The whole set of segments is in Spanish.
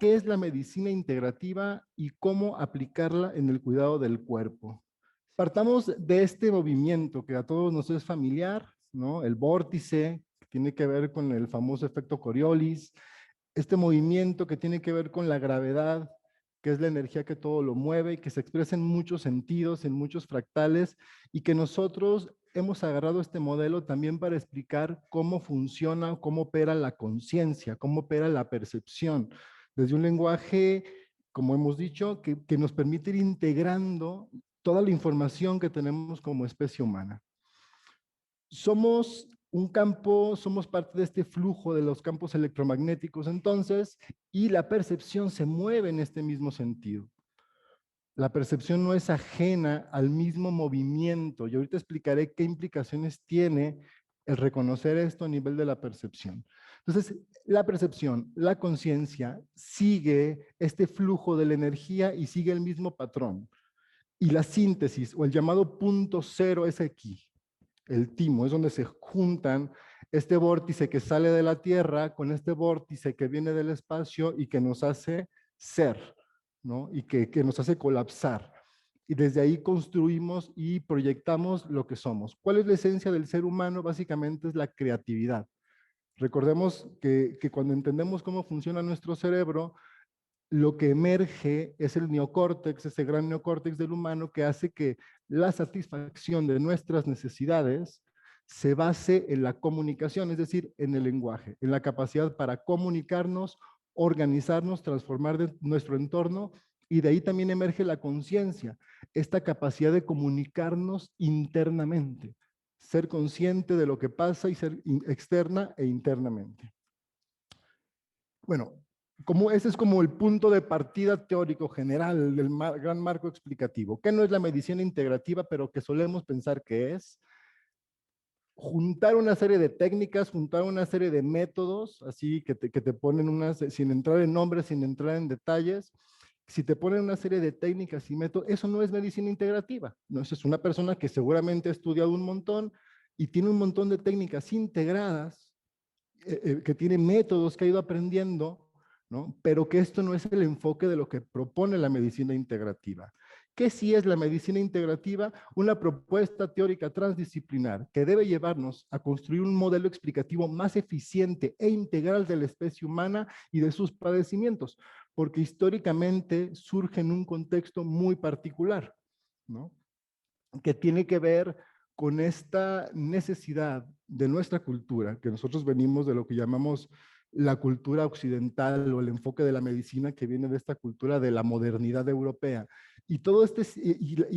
qué es la medicina integrativa y cómo aplicarla en el cuidado del cuerpo. Partamos de este movimiento que a todos nos es familiar, ¿no? El vórtice, que tiene que ver con el famoso efecto Coriolis, este movimiento que tiene que ver con la gravedad, que es la energía que todo lo mueve y que se expresa en muchos sentidos, en muchos fractales, y que nosotros hemos agarrado este modelo también para explicar cómo funciona, cómo opera la conciencia, cómo opera la percepción, desde un lenguaje, como hemos dicho, que nos permite ir integrando toda la información que tenemos como especie humana. Somos un campo, somos parte de este flujo de los campos electromagnéticos entonces, y la percepción se mueve en este mismo sentido. La percepción no es ajena al mismo movimiento. Y ahorita explicaré qué implicaciones tiene el reconocer esto a nivel de la percepción. Entonces, la percepción, la conciencia, sigue este flujo de la energía y sigue el mismo patrón. Y la síntesis, o el llamado punto cero, es aquí. El timo, es donde se juntan este vórtice que sale de la Tierra con este vórtice que viene del espacio y que nos hace ser, ¿no? Y que nos hace colapsar. Y desde ahí construimos y proyectamos lo que somos. ¿Cuál es la esencia del ser humano? Básicamente es la creatividad. Recordemos que cuando entendemos cómo funciona nuestro cerebro, lo que emerge es el neocórtex, ese gran neocórtex del humano que hace que la satisfacción de nuestras necesidades se base en la comunicación, es decir, en el lenguaje, en la capacidad para comunicarnos, organizarnos, transformar nuestro entorno, y de ahí también emerge la conciencia, esta capacidad de comunicarnos internamente, ser consciente de lo que pasa y ser externa e internamente. Bueno, ese es como el punto de partida teórico general del gran marco explicativo. ¿Qué no es la medicina integrativa, pero que solemos pensar que es? Juntar una serie de técnicas, juntar una serie de métodos, así que te ponen unas, sin entrar en nombres, sin entrar en detalles, si te ponen una serie de técnicas y métodos, eso no es medicina integrativa. No, eso es una persona que seguramente ha estudiado un montón y tiene un montón de técnicas integradas, que tiene métodos que ha ido aprendiendo, ¿no? Pero que esto no es el enfoque de lo que propone la medicina integrativa. ¿Qué sí es la medicina integrativa? Una propuesta teórica transdisciplinar que debe llevarnos a construir un modelo explicativo más eficiente e integral de la especie humana y de sus padecimientos, porque históricamente surge en un contexto muy particular, ¿no? Que tiene que ver con esta necesidad de nuestra cultura, que nosotros venimos de lo que llamamos la cultura occidental o el enfoque de la medicina que viene de esta cultura de la modernidad europea. Y todo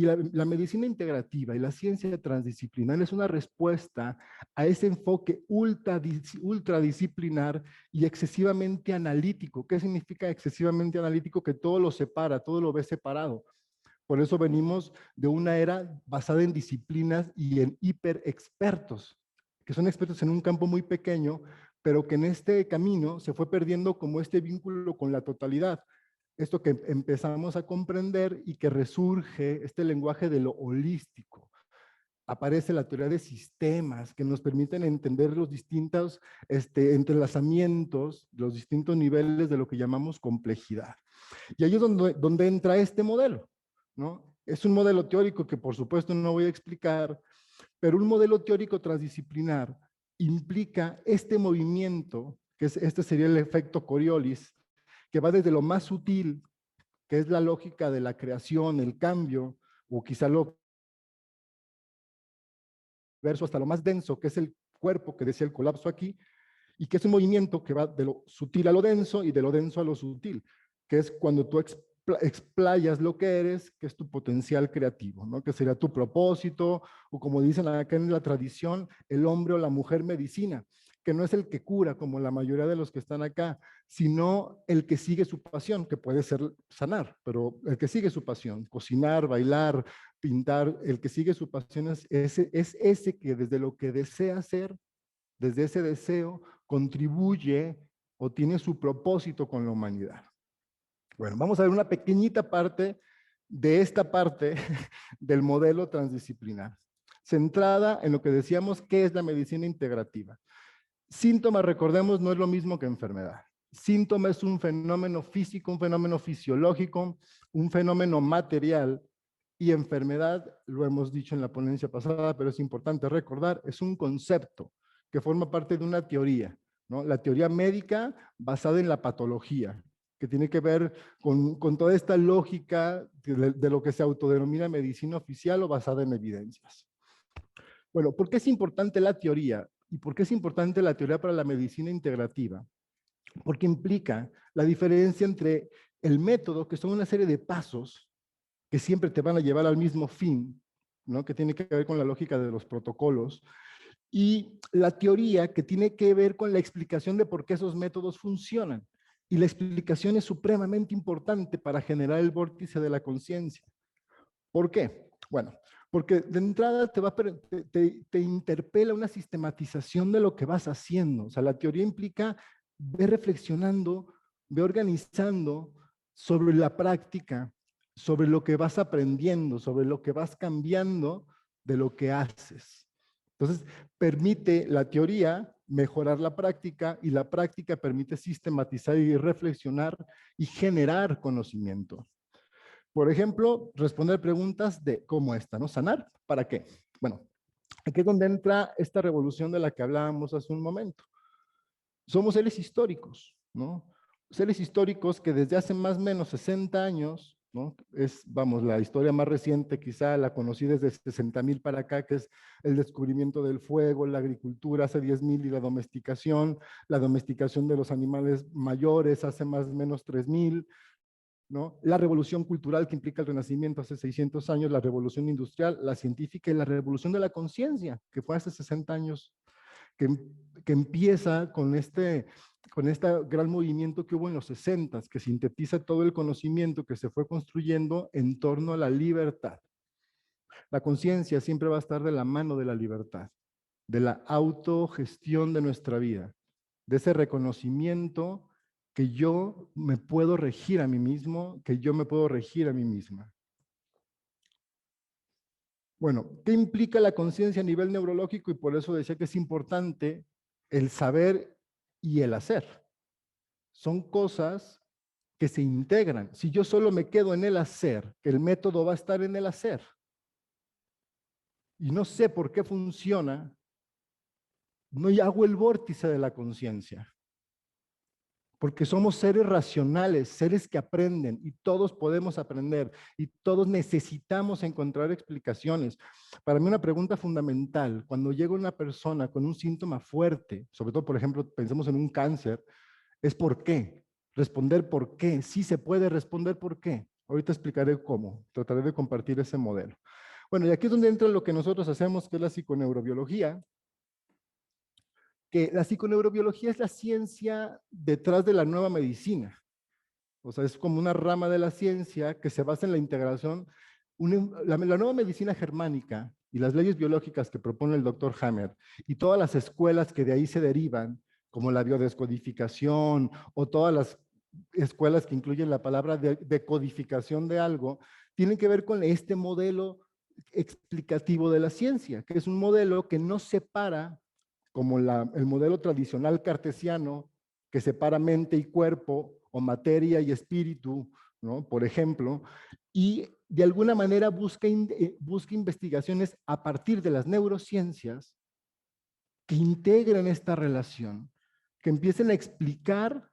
la medicina integrativa y la ciencia transdisciplinar es una respuesta a ese enfoque ultradisciplinar y excesivamente analítico. ¿Qué significa excesivamente analítico? Que todo lo separa, todo lo ve separado. Por eso venimos de una era basada en disciplinas y en hiperexpertos, que son expertos en un campo muy pequeño, pero que en este camino se fue perdiendo como este vínculo con la totalidad. Esto que empezamos a comprender y que resurge este lenguaje de lo holístico. Aparece la teoría de sistemas que nos permiten entender los distintos entrelazamientos, los distintos niveles de lo que llamamos complejidad. Y ahí es donde entra este modelo, ¿no? Es un modelo teórico que por supuesto no voy a explicar, pero un modelo teórico transdisciplinar implica este movimiento, este sería el efecto Coriolis, que va desde lo más sutil, que es la lógica de la creación, el cambio, o quizá lo verso hasta lo más denso, que es el cuerpo, que decía el colapso aquí, y que es un movimiento que va de lo sutil a lo denso y de lo denso a lo sutil, que es cuando tú explayas lo que eres, que es tu potencial creativo, ¿no? Que sería tu propósito, o como dicen acá en la tradición, el hombre o la mujer medicina, que no es el que cura, como la mayoría de los que están acá, sino el que sigue su pasión, que puede ser sanar, pero el que sigue su pasión, cocinar, bailar, pintar, el que sigue su pasión es ese que desde lo que desea hacer, desde ese deseo, contribuye o tiene su propósito con la humanidad. Bueno, vamos a ver una pequeñita parte de esta parte del modelo transdisciplinar, centrada en lo que decíamos que es la medicina integrativa. Síntomas, recordemos, no es lo mismo que enfermedad. síntoma es un fenómeno físico, un fenómeno fisiológico, un fenómeno material, y enfermedad, lo hemos dicho en la ponencia pasada, pero es importante recordar, es un concepto que forma parte de una teoría, ¿no? La teoría médica basada en la patología, que tiene que ver con toda esta lógica de lo que se autodenomina medicina oficial o basada en evidencias. Bueno, ¿por qué es importante la teoría? ¿Y por qué es importante la teoría para la medicina integrativa? Porque implica la diferencia entre el método, que son una serie de pasos que siempre te van a llevar al mismo fin, ¿no? Que tiene que ver con la lógica de los protocolos, y la teoría, que tiene que ver con la explicación de por qué esos métodos funcionan. Y la explicación es supremamente importante para generar el vórtice de la conciencia. ¿Por qué? Bueno, porque de entrada te interpela una sistematización de lo que vas haciendo. O sea, la teoría implica ver reflexionando, ver organizando sobre la práctica, sobre lo que vas aprendiendo, sobre lo que vas cambiando de lo que haces. Entonces, permite la teoría mejorar la práctica, y la práctica permite sistematizar y reflexionar y generar conocimiento. Por ejemplo, responder preguntas de cómo esta, ¿no? ¿Sanar? ¿Para qué? Bueno, aquí es donde entra esta revolución de la que hablábamos hace un momento. Somos seres históricos, ¿no? Seres históricos que desde hace más o menos 60 años, ¿no? Es, vamos, la historia más reciente, quizá la conocí desde 60,000 para acá, que es el descubrimiento del fuego, la agricultura hace 10,000 y la domesticación de los animales mayores hace más o menos 3,000, ¿no? La revolución cultural que implica el Renacimiento hace 600 años, la revolución industrial, la científica y la revolución de la conciencia, que fue hace 60 años, que, que empieza con este gran movimiento que hubo en los 60, que sintetiza todo el conocimiento que se fue construyendo en torno a la libertad. La conciencia siempre va a estar de la mano de la libertad, de la autogestión de nuestra vida, de ese reconocimiento que yo me puedo regir a mí mismo, que yo me puedo regir a mí misma. Bueno, ¿qué implica la conciencia a nivel neurológico? Y por eso decía que es importante el saber y el hacer. Son cosas que se integran. Si yo solo me quedo en el hacer, el método va a estar en el hacer, y no sé por qué funciona, no hago el vórtice de la conciencia. Porque somos seres racionales, seres que aprenden, y todos podemos aprender, y todos necesitamos encontrar explicaciones. Para mí una pregunta fundamental, cuando llega una persona con un síntoma fuerte, sobre todo, por ejemplo, pensemos en un cáncer, es ¿por qué? Responder por qué. Sí se puede responder por qué. Ahorita explicaré cómo. Trataré de compartir ese modelo. Bueno, y aquí es donde entra lo que nosotros hacemos, que es la psiconeurobiología, que la psiconeurobiología es la ciencia detrás de la nueva medicina. O sea, es como una rama de la ciencia que se basa en la integración. La nueva medicina germánica y las leyes biológicas que propone el doctor Hammer y todas las escuelas que de ahí se derivan, como la biodescodificación o todas las escuelas que incluyen la palabra decodificación de algo, tienen que ver con este modelo explicativo de la ciencia, que es un modelo que no separa, como el modelo tradicional cartesiano, que separa mente y cuerpo, o materia y espíritu, ¿no? Por ejemplo, y de alguna manera busca investigaciones a partir de las neurociencias que integren esta relación, que empiecen a explicar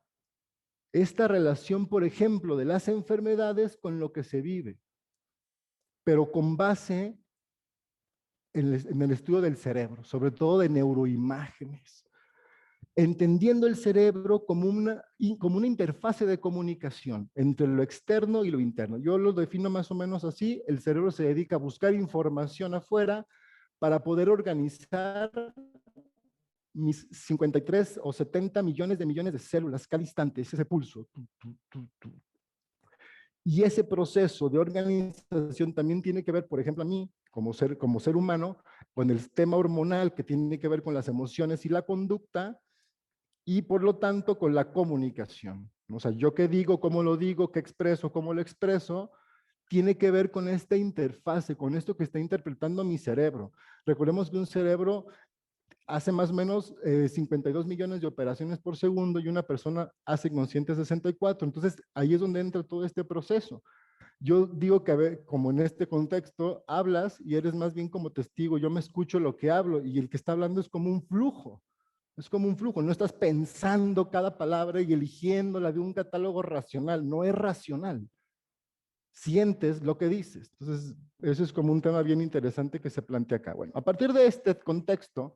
esta relación, por ejemplo, de las enfermedades con lo que se vive, pero con base en el estudio del cerebro, sobre todo de neuroimágenes, entendiendo el cerebro como una interfase de comunicación entre lo externo y lo interno. Yo lo defino más o menos así: el cerebro se dedica a buscar información afuera para poder organizar mis 53 o 70 millones de células cada instante, es ese pulso. Y ese proceso de organización también tiene que ver, por ejemplo, a mí, como ser humano, con el sistema hormonal, que tiene que ver con las emociones y la conducta, y por lo tanto con la comunicación. O sea, yo qué digo, cómo lo digo, qué expreso, cómo lo expreso, tiene que ver con esta interfase, con esto que está interpretando mi cerebro. Recordemos que un cerebro hace más o menos 52 millones de operaciones por segundo y una persona hace consciente 64. Entonces, ahí es donde entra todo este proceso. Yo digo que, a ver, como en este contexto, hablas y eres más bien como testigo. Yo me escucho lo que hablo y el que está hablando es como un flujo. Es como un flujo. No estás pensando cada palabra y eligiéndola de un catálogo racional. No es racional. Sientes lo que dices. Entonces, eso es como un tema bien interesante que se plantea acá. Bueno, a partir de este contexto,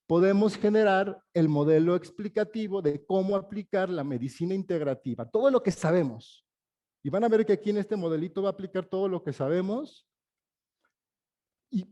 podemos generar el modelo explicativo de cómo aplicar la medicina integrativa, todo lo que sabemos. Y van a ver que aquí en este modelito va a aplicar todo lo que sabemos,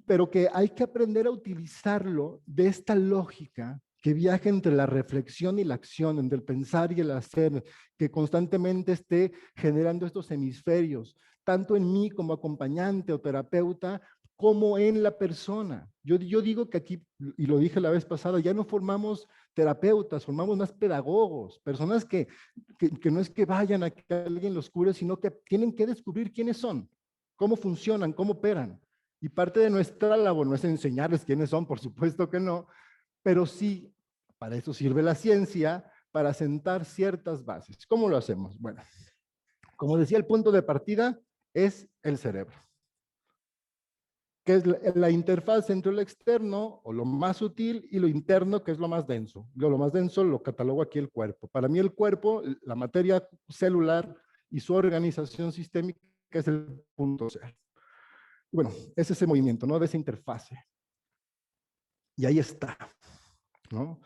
pero que hay que aprender a utilizarlo de esta lógica que viaja entre la reflexión y la acción, entre el pensar y el hacer, que constantemente esté generando estos hemisferios, tanto en mí como acompañante o terapeuta, como en la persona. Yo digo que aquí, y lo dije la vez pasada, ya no formamos terapeutas, formamos más pedagogos, personas que no es que vayan a que alguien los cure, sino que tienen que descubrir quiénes son, cómo funcionan, cómo operan. Y parte de nuestra labor no es enseñarles quiénes son, por supuesto que no, pero sí, para eso sirve la ciencia, para sentar ciertas bases. ¿Cómo lo hacemos? Bueno, como decía, el punto de partida es el cerebro, que es la interfaz entre lo externo o lo más sutil y lo interno, que es lo más denso. Lo más denso lo catalogo aquí el cuerpo. Para mí el cuerpo, la materia celular y su organización sistémica es el punto cero. Bueno, es ese movimiento, ¿no? De esa interfase. Y ahí está, ¿no?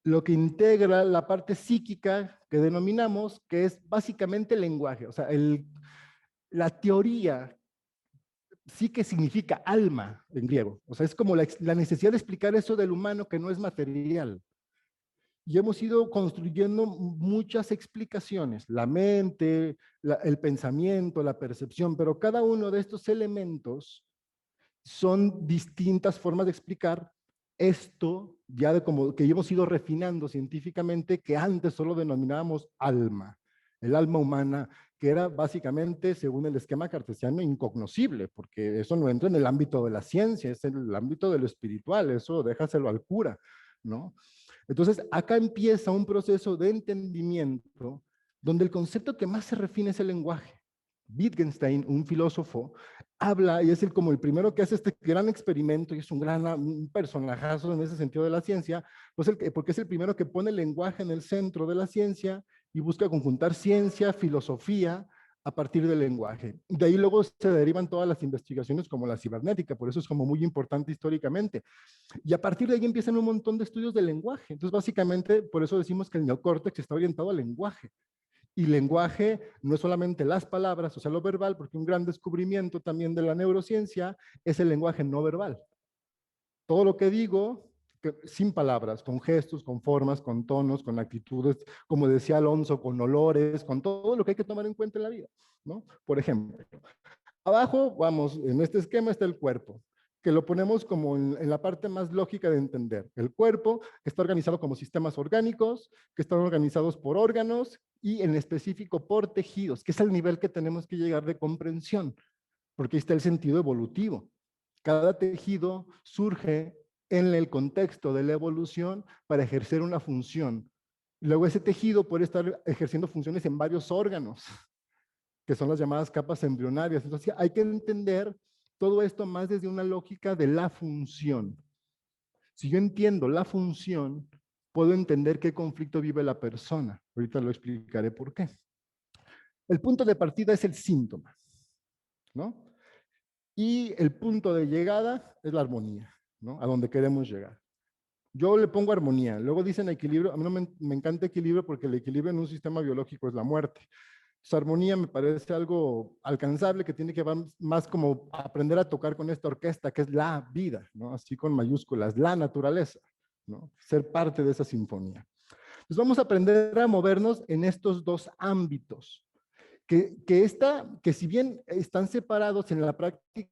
Lo que integra la parte psíquica que denominamos, que es básicamente el lenguaje. O sea, la teoría sí que significa alma en griego. O sea, es como la necesidad de explicar eso del humano que no es material. Y hemos ido construyendo muchas explicaciones, la mente, el pensamiento, la percepción, pero cada uno de estos elementos son distintas formas de explicar esto, ya de como que hemos ido refinando científicamente, que antes solo denominábamos alma, el alma humana, que era básicamente, según el esquema cartesiano, incognoscible, porque eso no entra en el ámbito de la ciencia, es en el ámbito de lo espiritual, eso déjaselo al cura, ¿no? Entonces, acá empieza un proceso de entendimiento donde el concepto que más se refina es el lenguaje. Wittgenstein, un filósofo, habla y es como el primero que hace este gran experimento y es un personajazo en ese sentido de la ciencia, pues porque es el primero que pone el lenguaje en el centro de la ciencia y busca conjuntar ciencia, filosofía a partir del lenguaje. De ahí luego se derivan todas las investigaciones como la cibernética, por eso es como muy importante históricamente. Y a partir de ahí empiezan un montón de estudios del lenguaje. Entonces, básicamente, por eso decimos que el neocórtex está orientado al lenguaje. Y lenguaje no es solamente las palabras, o sea, lo verbal, porque un gran descubrimiento también de la neurociencia es el lenguaje no verbal. Todo lo que digo, sin palabras, con gestos, con formas, con tonos, con actitudes, como decía Alonso, con olores, con todo lo que hay que tomar en cuenta en la vida, ¿no? Por ejemplo, abajo, vamos, en este esquema está el cuerpo, que lo ponemos como en la parte más lógica de entender. El cuerpo está organizado como sistemas orgánicos, que están organizados por órganos y en específico por tejidos, que es el nivel que tenemos que llegar de comprensión, porque ahí está el sentido evolutivo. Cada tejido surge en el contexto de la evolución para ejercer una función. Luego ese tejido puede estar ejerciendo funciones en varios órganos, que son las llamadas capas embrionarias. Entonces hay que entender todo esto más desde una lógica de la función. Si yo entiendo la función, puedo entender qué conflicto vive la persona. Ahorita lo explicaré por qué. El punto de partida es el síntoma, ¿no? Y el punto de llegada es la armonía, ¿no? A donde queremos llegar. Yo le pongo armonía. Luego dicen equilibrio. A mí no me encanta equilibrio porque el equilibrio en un sistema biológico es la muerte. Esa armonía me parece algo alcanzable que tiene que ver más como aprender a tocar con esta orquesta que es la vida, ¿no? Así con mayúsculas, la naturaleza, ¿no? Ser parte de esa sinfonía. Pues vamos a aprender a movernos en estos dos ámbitos, que si bien están separados en la práctica,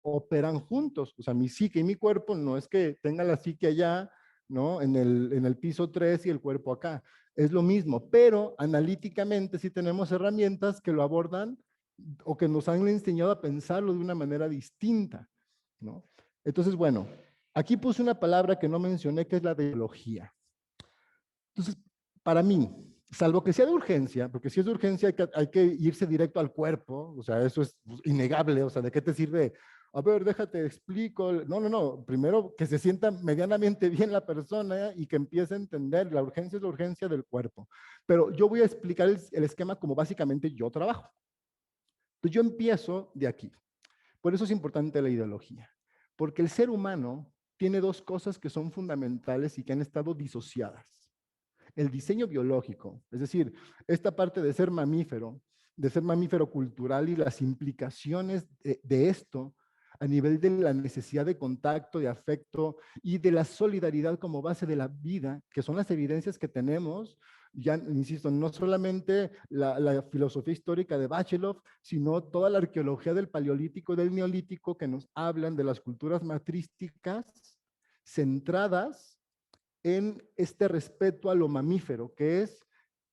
operan juntos. O sea, mi psique y mi cuerpo no es que tenga la psique allá, ¿no? En el piso 3 y el cuerpo acá. Es lo mismo, pero analíticamente sí tenemos herramientas que lo abordan o que nos han enseñado a pensarlo de una manera distinta, ¿no? Entonces, bueno, Aquí puse una palabra que no mencioné, que es la de ideología. Entonces, para mí, salvo que sea de urgencia, porque si es de urgencia hay que irse directo al cuerpo, o sea, eso es innegable, o sea, ¿de qué te sirve? A ver, déjate, explico. No, no, no, primero que se sienta medianamente bien la persona y que empiece a entender, la urgencia es la urgencia del cuerpo. Pero yo voy a explicar el esquema como básicamente yo trabajo. Entonces yo empiezo de aquí. Por eso es importante la ideología, porque el ser humano tiene dos cosas que son fundamentales y que han estado disociadas. El diseño biológico, es decir, esta parte de ser mamífero cultural y las implicaciones de esto a nivel de la necesidad de contacto, de afecto y de la solidaridad como base de la vida, que son las evidencias que tenemos, ya insisto, no solamente la filosofía histórica de Bachelov, sino toda la arqueología del paleolítico y del neolítico que nos hablan de las culturas matrísticas centradas en este respeto a lo mamífero, que es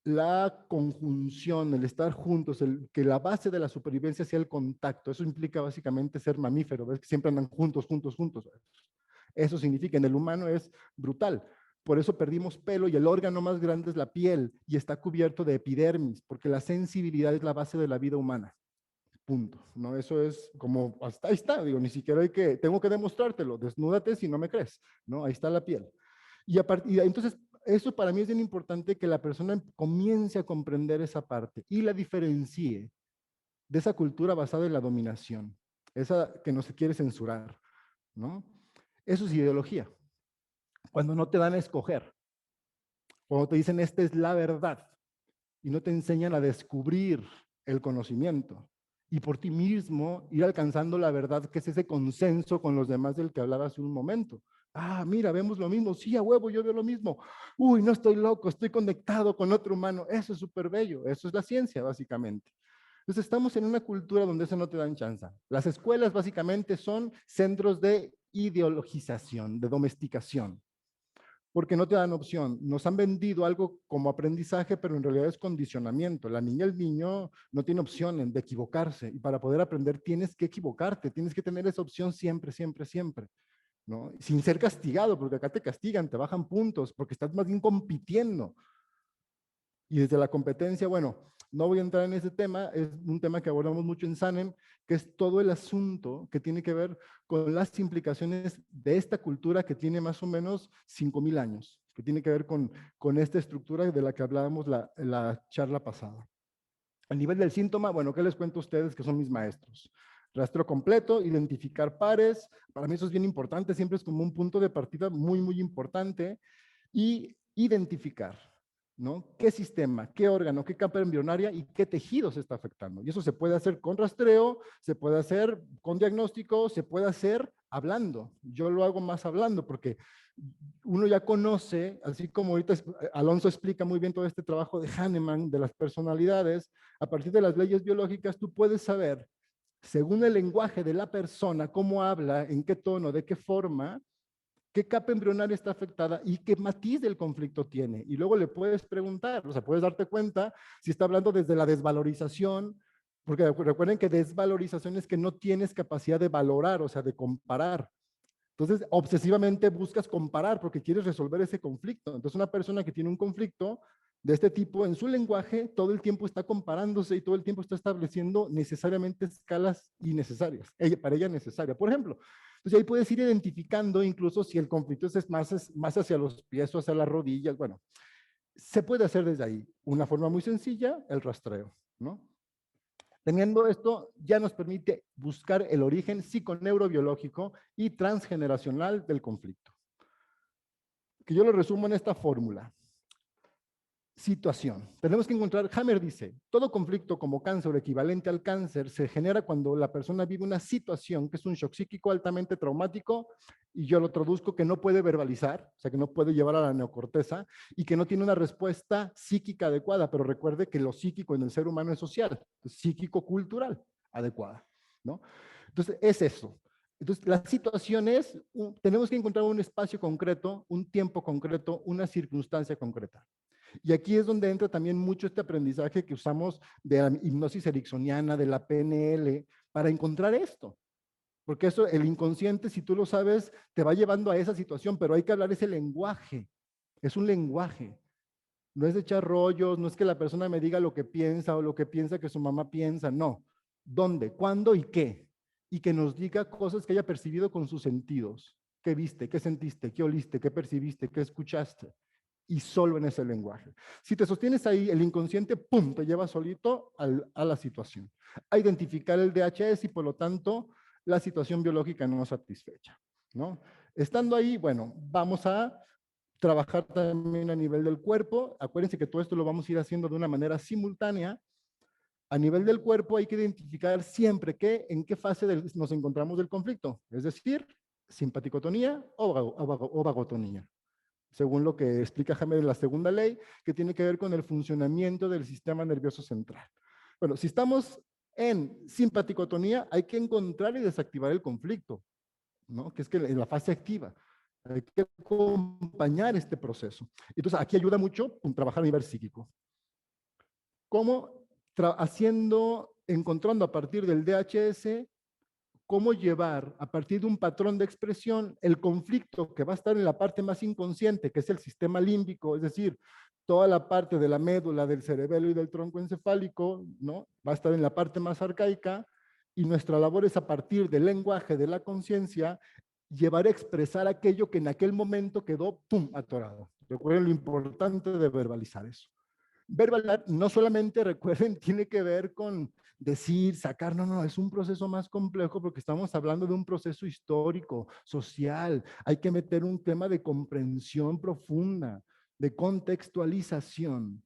la conjunción, el estar juntos, que la base de la supervivencia sea el contacto. Eso implica básicamente ser mamífero, ves que siempre andan juntos, juntos, juntos. Eso significa, en el humano es brutal. Por eso perdimos pelo y el órgano más grande es la piel y está cubierto de epidermis, porque la sensibilidad es la base de la vida humana. Punto. ¿No? Eso es como, hasta ahí está, digo, ni siquiera tengo que demostrártelo, desnúdate si no me crees, ¿no? Ahí está la piel. Y entonces, eso para mí es bien importante que la persona comience a comprender esa parte y la diferencie de esa cultura basada en la dominación, esa que no se quiere censurar, ¿no? Eso es ideología. Cuando no te dan a escoger, cuando te dicen esta es la verdad y no te enseñan a descubrir el conocimiento y por ti mismo ir alcanzando la verdad, que es ese consenso con los demás del que hablaba hace un momento. Ah, mira, vemos lo mismo. Sí, a huevo, yo veo lo mismo. Uy, no estoy loco, estoy conectado con otro humano. Eso es súper bello. Eso es la ciencia, básicamente. Entonces, estamos en una cultura donde eso no te dan chance. Las escuelas, básicamente, son centros de ideologización, de domesticación, porque no te dan opción. Nos han vendido algo como aprendizaje, pero en realidad es condicionamiento. La niña, el niño no tiene opción de equivocarse y para poder aprender tienes que equivocarte, tienes que tener esa opción siempre, siempre, siempre, ¿no? Sin ser castigado, porque acá te castigan, te bajan puntos, porque estás más bien compitiendo. Y desde la competencia, bueno, no voy a entrar en ese tema, es un tema que abordamos mucho en SANEM, que es todo el asunto que tiene que ver con las implicaciones de esta cultura que tiene más o menos 5,000 años, que tiene que ver con esta estructura de la que hablábamos la charla pasada. A nivel del síntoma, bueno, ¿qué les cuento a ustedes que son mis maestros? Rastreo completo, identificar pares, para mí eso es bien importante, siempre es como un punto de partida muy, muy importante, y identificar, ¿no? ¿Qué sistema, qué órgano, qué capa embrionaria y qué tejido se está afectando? Y eso se puede hacer con rastreo, se puede hacer con diagnóstico, se puede hacer hablando. Yo lo hago más hablando porque uno ya conoce, así como ahorita Alonso explica muy bien todo este trabajo de Hahnemann, de las personalidades, a partir de las leyes biológicas tú puedes saber, según el lenguaje de la persona, cómo habla, en qué tono, de qué forma, qué capa embrionaria está afectada y qué matiz del conflicto tiene. Y luego le puedes preguntar, o sea, puedes darte cuenta si está hablando desde la desvalorización, porque recuerden que desvalorización es que no tienes capacidad de valorar, o sea, de comparar. Entonces, obsesivamente buscas comparar porque quieres resolver ese conflicto. Entonces, una persona que tiene un conflicto de este tipo en su lenguaje, todo el tiempo está comparándose y todo el tiempo está estableciendo necesariamente escalas innecesarias, para ella necesaria. Por ejemplo, entonces ahí puedes ir identificando incluso si el conflicto es más hacia los pies o hacia las rodillas. Bueno, se puede hacer desde ahí. Una forma muy sencilla, el rastreo, ¿no? Teniendo esto, ya nos permite buscar el origen psiconeurobiológico y transgeneracional del conflicto. Que yo lo resumo en esta fórmula. Situación. Tenemos que encontrar, Hammer dice, todo conflicto como cáncer o equivalente al cáncer se genera cuando la persona vive una situación que es un shock psíquico altamente traumático, y yo lo traduzco que no puede verbalizar, o sea, que no puede llevar a la neocorteza y que no tiene una respuesta psíquica adecuada, pero recuerde que lo psíquico en el ser humano es social, es psíquico-cultural adecuada, ¿no? Entonces, es eso. Entonces, la situación es, tenemos que encontrar un espacio concreto, un tiempo concreto, una circunstancia concreta. Y aquí es donde entra también mucho este aprendizaje que usamos de la hipnosis ericksoniana, de la PNL, para encontrar esto. Porque eso, el inconsciente, si tú lo sabes, te va llevando a esa situación, pero hay que hablar ese lenguaje. Es un lenguaje. No es de echar rollos, no es que la persona me diga lo que piensa o lo que piensa que su mamá piensa, no. ¿Dónde? ¿Cuándo y qué? Y que nos diga cosas que haya percibido con sus sentidos. ¿Qué viste? ¿Qué sentiste? ¿Qué oliste? ¿Qué percibiste? ¿Qué escuchaste? Y solo en ese lenguaje. Si te sostienes ahí, el inconsciente, ¡pum!, te lleva solito a la situación. A identificar el DHS y por lo tanto la situación biológica no satisfecha, ¿no? Estando ahí, bueno, vamos a trabajar también a nivel del cuerpo. Acuérdense que todo esto lo vamos a ir haciendo de una manera simultánea. A nivel del cuerpo hay que identificar siempre en qué fase nos encontramos del conflicto, es decir, simpaticotonía o vagotonía, según lo que explica Hammer en la segunda ley, que tiene que ver con el funcionamiento del sistema nervioso central. Bueno, si estamos en simpaticotonía, hay que encontrar y desactivar el conflicto, ¿no? Que es que en la fase activa. Hay que acompañar este proceso. Entonces, aquí ayuda mucho trabajar a nivel psíquico. ¿Cómo encontrando a partir del DHS, cómo llevar a partir de un patrón de expresión el conflicto que va a estar en la parte más inconsciente, que es el sistema límbico, es decir, toda la parte de la médula, del cerebelo y del tronco encefálico, ¿no? Va a estar en la parte más arcaica, y nuestra labor es a partir del lenguaje de la conciencia llevar a expresar aquello que en aquel momento quedó, ¡pum!, atorado. Recuerden lo importante de verbalizar eso. Verbalizar no solamente, recuerden, tiene que ver con decir, sacar, no, es un proceso más complejo porque estamos hablando de un proceso histórico, social. Hay que meter un tema de comprensión profunda, de contextualización.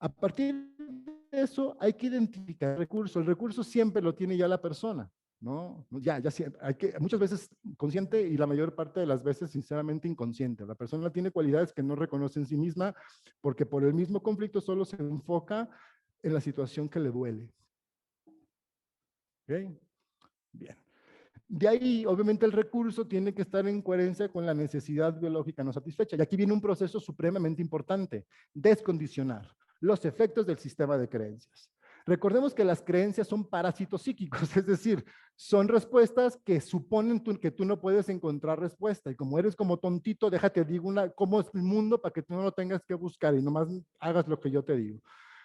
A partir de eso hay que identificar el recurso. El recurso siempre lo tiene ya la persona, ¿no? Ya hay que, muchas veces consciente y la mayor parte de las veces sinceramente inconsciente. La persona tiene cualidades que no reconoce en sí misma porque por el mismo conflicto solo se enfoca en la situación que le duele. ¿Ok? Bien. De ahí, obviamente, el recurso tiene que estar en coherencia con la necesidad biológica no satisfecha. Y aquí viene un proceso supremamente importante: descondicionar los efectos del sistema de creencias. Recordemos que las creencias son parásitos psíquicos, es decir, son respuestas que suponen que tú no puedes encontrar respuesta. Y como eres como tontito, déjate, digo cómo es el mundo para que tú no lo tengas que buscar y nomás hagas lo que yo te digo.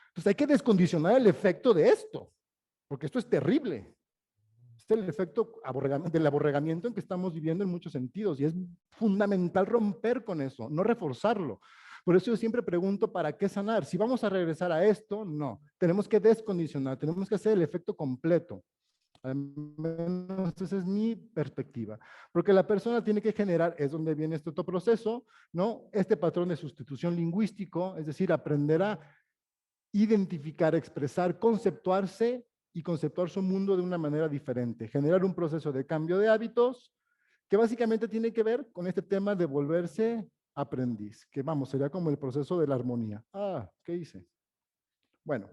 Entonces hay que descondicionar el efecto de esto, porque esto es terrible. Es el efecto del aborregamiento en que estamos viviendo en muchos sentidos y es fundamental romper con eso, no reforzarlo. Por eso yo siempre pregunto, ¿para qué sanar? Si vamos a regresar a esto, no. Tenemos que descondicionar, tenemos que hacer el efecto completo. Al menos esa es mi perspectiva. Porque la persona tiene que generar, es donde viene este otro proceso, ¿no? Este patrón de sustitución lingüístico, es decir, aprender a identificar, expresar, conceptuarse y conceptuar su mundo de una manera diferente. Generar un proceso de cambio de hábitos que básicamente tiene que ver con este tema de volverse aprendiz, que vamos, sería como el proceso de la armonía. ¿Qué hice? Bueno,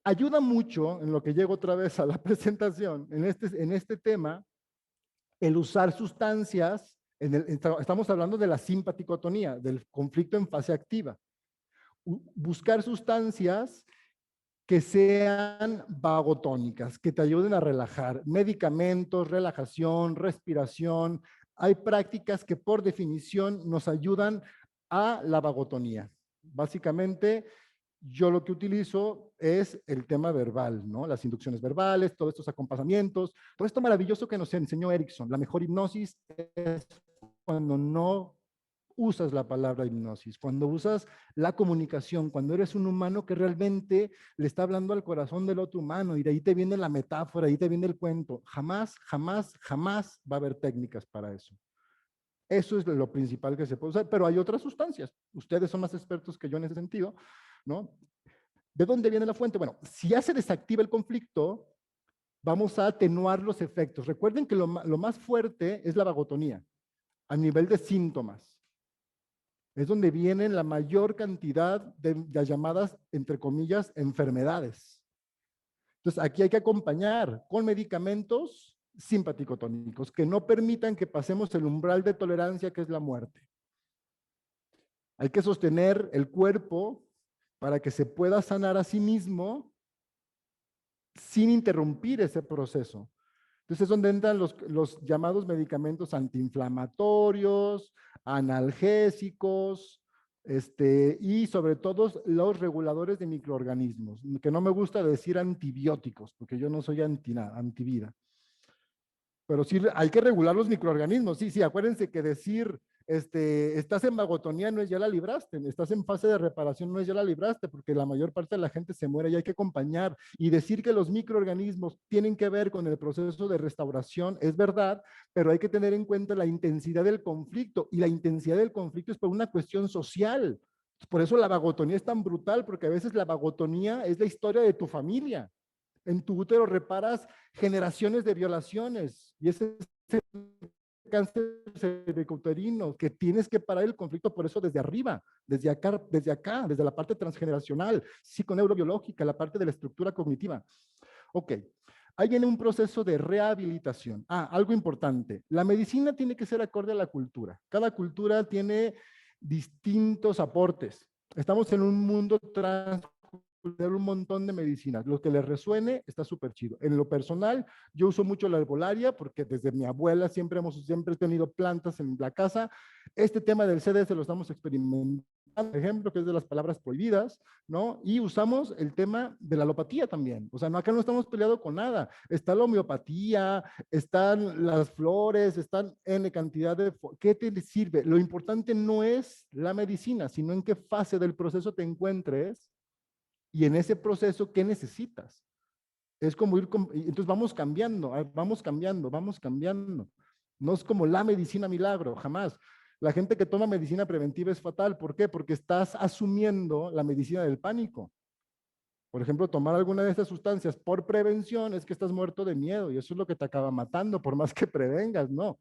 ayuda mucho en lo que llego otra vez a la presentación, en este tema, el usar sustancias, estamos hablando de la simpaticotonía, del conflicto en fase activa. Buscar sustancias que sean vagotónicas, que te ayuden a relajar. Medicamentos, relajación, respiración. Hay prácticas que por definición nos ayudan a la vagotonía. Básicamente, yo lo que utilizo es el tema verbal, ¿no? Las inducciones verbales, todos estos acompasamientos, todo esto maravilloso que nos enseñó Erickson. La mejor hipnosis es cuando no usas la palabra hipnosis, cuando usas la comunicación, cuando eres un humano que realmente le está hablando al corazón del otro humano, y de ahí te viene la metáfora, ahí te viene el cuento. Jamás, jamás, jamás va a haber técnicas para eso. Eso es lo principal que se puede usar, pero hay otras sustancias. Ustedes son más expertos que yo en ese sentido, ¿no? ¿De dónde viene la fuente? Bueno, si ya se desactiva el conflicto, vamos a atenuar los efectos. Recuerden que lo más fuerte es la vagotonía, a nivel de síntomas. Es donde vienen la mayor cantidad de llamadas, entre comillas, enfermedades. Entonces, aquí hay que acompañar con medicamentos simpaticotónicos que no permitan que pasemos el umbral de tolerancia, que es la muerte. Hay que sostener el cuerpo para que se pueda sanar a sí mismo sin interrumpir ese proceso. Entonces es donde entran los llamados medicamentos antiinflamatorios, analgésicos, y sobre todo los reguladores de microorganismos, que no me gusta decir antibióticos, porque yo no soy antivida. Pero sí hay que regular los microorganismos. Sí, sí, acuérdense que decir, estás en vagotonía no es ya la libraste, estás en fase de reparación no es ya la libraste, porque la mayor parte de la gente se muere y hay que acompañar. Y decir que los microorganismos tienen que ver con el proceso de restauración es verdad, pero hay que tener en cuenta la intensidad del conflicto, y la intensidad del conflicto es por una cuestión social. Por eso la vagotonía es tan brutal, porque a veces la vagotonía es la historia de tu familia. En tu útero reparas generaciones de violaciones, y ese es el cáncer cervicouterino, que tienes que parar el conflicto por eso desde arriba, desde acá, desde la parte transgeneracional, psiconeurobiológica, la parte de la estructura cognitiva. Ok, ahí viene un proceso de rehabilitación. Algo importante, la medicina tiene que ser acorde a la cultura. Cada cultura tiene distintos aportes. Estamos en un mundo un montón de medicinas. Lo que les resuene está súper chido. En lo personal, yo uso mucho la herbolaria porque desde mi abuela siempre he tenido plantas en la casa. Este tema del CDS lo estamos experimentando, por ejemplo, que es de las palabras prohibidas, ¿no? Y usamos el tema de la alopatía también. O sea, no, acá no estamos peleados con nada. Está la homeopatía, están las flores, están N cantidad de... ¿Qué te sirve? Lo importante no es la medicina, sino en qué fase del proceso te encuentres. Y en ese proceso, ¿qué necesitas? Es como entonces vamos cambiando, vamos cambiando, vamos cambiando. No es como la medicina milagro, jamás. La gente que toma medicina preventiva es fatal. ¿Por qué? Porque estás asumiendo la medicina del pánico. Por ejemplo, tomar alguna de estas sustancias por prevención es que estás muerto de miedo y eso es lo que te acaba matando, por más que prevengas, no.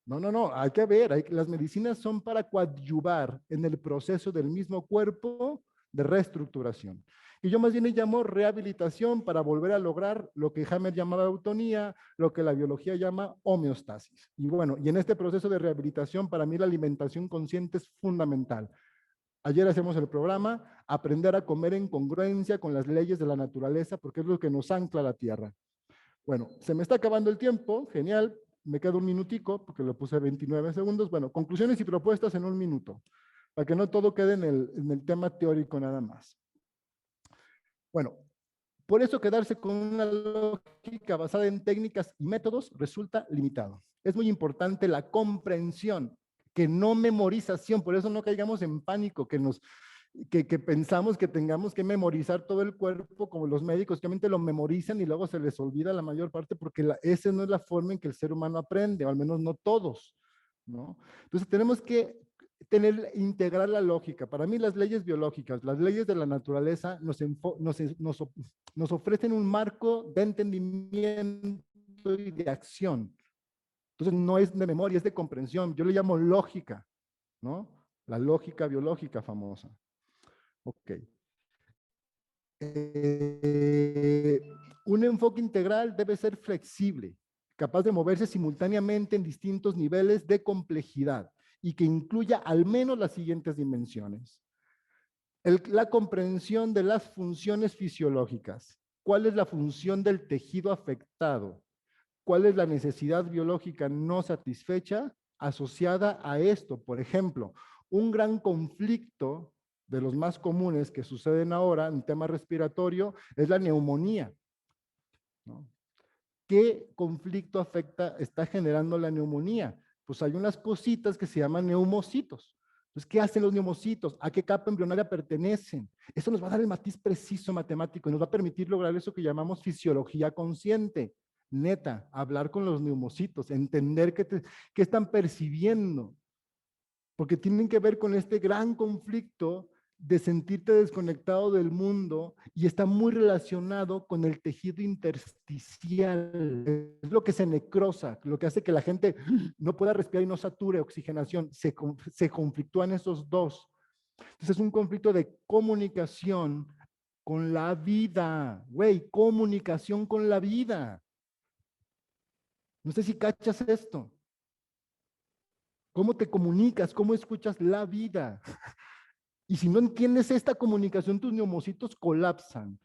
No, no, no, hay que ver, las medicinas son para coadyuvar en el proceso del mismo cuerpo de reestructuración. Y yo más bien le llamo rehabilitación para volver a lograr lo que Hammer llamaba eutonía, lo que la biología llama homeostasis. Y bueno, y en este proceso de rehabilitación, para mí la alimentación consciente es fundamental. Ayer hacemos el programa, aprender a comer en congruencia con las leyes de la naturaleza, porque es lo que nos ancla a la tierra. Bueno, se me está acabando el tiempo, genial, me queda un minutico porque lo puse 29 segundos. Bueno, conclusiones y propuestas en un minuto, para que no todo quede en el tema teórico nada más. Bueno, por eso quedarse con una lógica basada en técnicas y métodos resulta limitado. Es muy importante la comprensión, que no memorización, por eso no caigamos en pánico, que pensamos que tengamos que memorizar todo el cuerpo como los médicos, que obviamente lo memorizan y luego se les olvida la mayor parte porque esa no es la forma en que el ser humano aprende, o al menos no todos, ¿no? Entonces tenemos que integrar la lógica. Para mí las leyes biológicas, las leyes de la naturaleza nos ofrecen un marco de entendimiento y de acción. Entonces no es de memoria, es de comprensión. Yo le llamo lógica, ¿no? La lógica biológica famosa. Ok. Un enfoque integral debe ser flexible, capaz de moverse simultáneamente en distintos niveles de complejidad y que incluya al menos las siguientes dimensiones. La comprensión de las funciones fisiológicas. ¿Cuál es la función del tejido afectado? ¿Cuál es la necesidad biológica no satisfecha asociada a esto? Por ejemplo, un gran conflicto de los más comunes que suceden ahora en tema respiratorio es la neumonía, ¿no? ¿Qué conflicto está generando la neumonía? Pues hay unas cositas que se llaman neumocitos. Entonces, ¿qué hacen los neumocitos? ¿A qué capa embrionaria pertenecen? Eso nos va a dar el matiz preciso matemático y nos va a permitir lograr eso que llamamos fisiología consciente. Neta, hablar con los neumocitos, entender qué están percibiendo, porque tienen que ver con este gran conflicto de sentirte desconectado del mundo y está muy relacionado con el tejido intersticial. Es lo que se necrosa, lo que hace que la gente no pueda respirar y no sature oxigenación. Se conflictúan esos dos. Entonces es un conflicto de comunicación con la vida. Güey, comunicación con la vida. No sé si cachas esto. ¿Cómo te comunicas? ¿Cómo escuchas la vida? Y si no entiendes esta comunicación, tus neumocitos colapsan.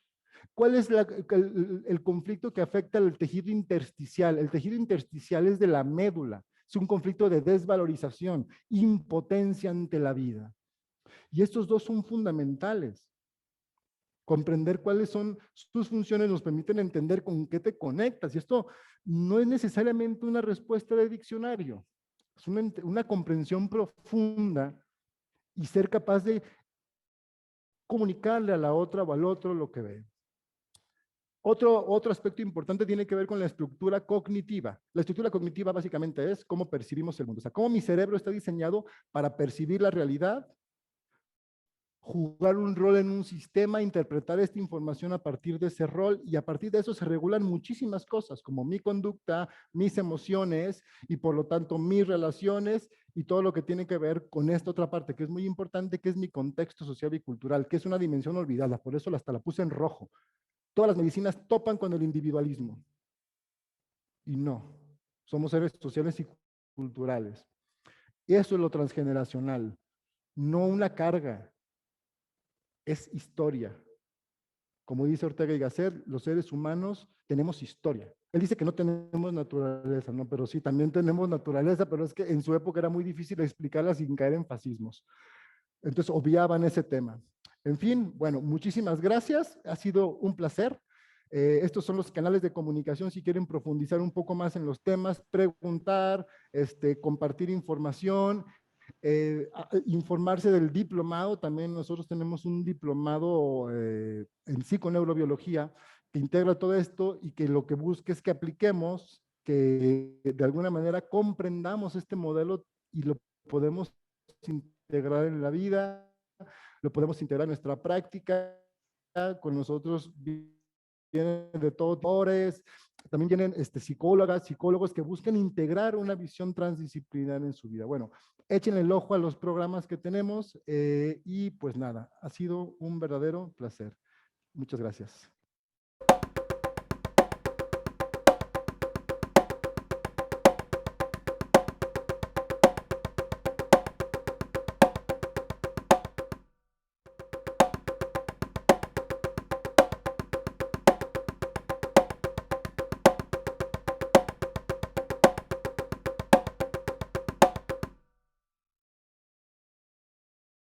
¿Cuál es el conflicto que afecta al tejido intersticial? El tejido intersticial es de la médula. Es un conflicto de desvalorización, impotencia ante la vida. Y estos dos son fundamentales. Comprender cuáles son tus funciones nos permiten entender con qué te conectas. Y esto no es necesariamente una respuesta de diccionario. Es una comprensión profunda y ser capaz de comunicarle a la otra o al otro lo que ve. Otro aspecto importante tiene que ver con la estructura cognitiva. La estructura cognitiva básicamente es cómo percibimos el mundo. O sea, cómo mi cerebro está diseñado para percibir la realidad, jugar un rol en un sistema, interpretar esta información a partir de ese rol, y a partir de eso se regulan muchísimas cosas, como mi conducta, mis emociones y por lo tanto mis relaciones y todo lo que tiene que ver con esta otra parte que es muy importante, que es mi contexto social y cultural, que es una dimensión olvidada. Por eso hasta la puse en rojo. Todas las medicinas topan con el individualismo. Y no, somos seres sociales y culturales. Eso es lo transgeneracional, no una carga, es historia. Como dice Ortega y Gasset, los seres humanos tenemos historia. Él dice que no tenemos naturaleza, ¿no? Pero sí, también tenemos naturaleza, pero es que en su época era muy difícil explicarla sin caer en fascismos. Entonces obviaban ese tema. En fin, bueno, muchísimas gracias. Ha sido un placer. Estos son los canales de comunicación si quieren profundizar un poco más en los temas, preguntar, compartir información, informarse del diplomado. También nosotros tenemos un diplomado en psiconeurobiología que integra todo esto y que lo que busca es que apliquemos, que de alguna manera comprendamos este modelo y lo podemos integrar en la vida, lo podemos integrar en nuestra práctica. Con nosotros vienen de todos autores, también vienen psicólogas, psicólogos que buscan integrar una visión transdisciplinar en su vida. Bueno, échenle el ojo a los programas que tenemos y pues nada, ha sido un verdadero placer. Muchas gracias.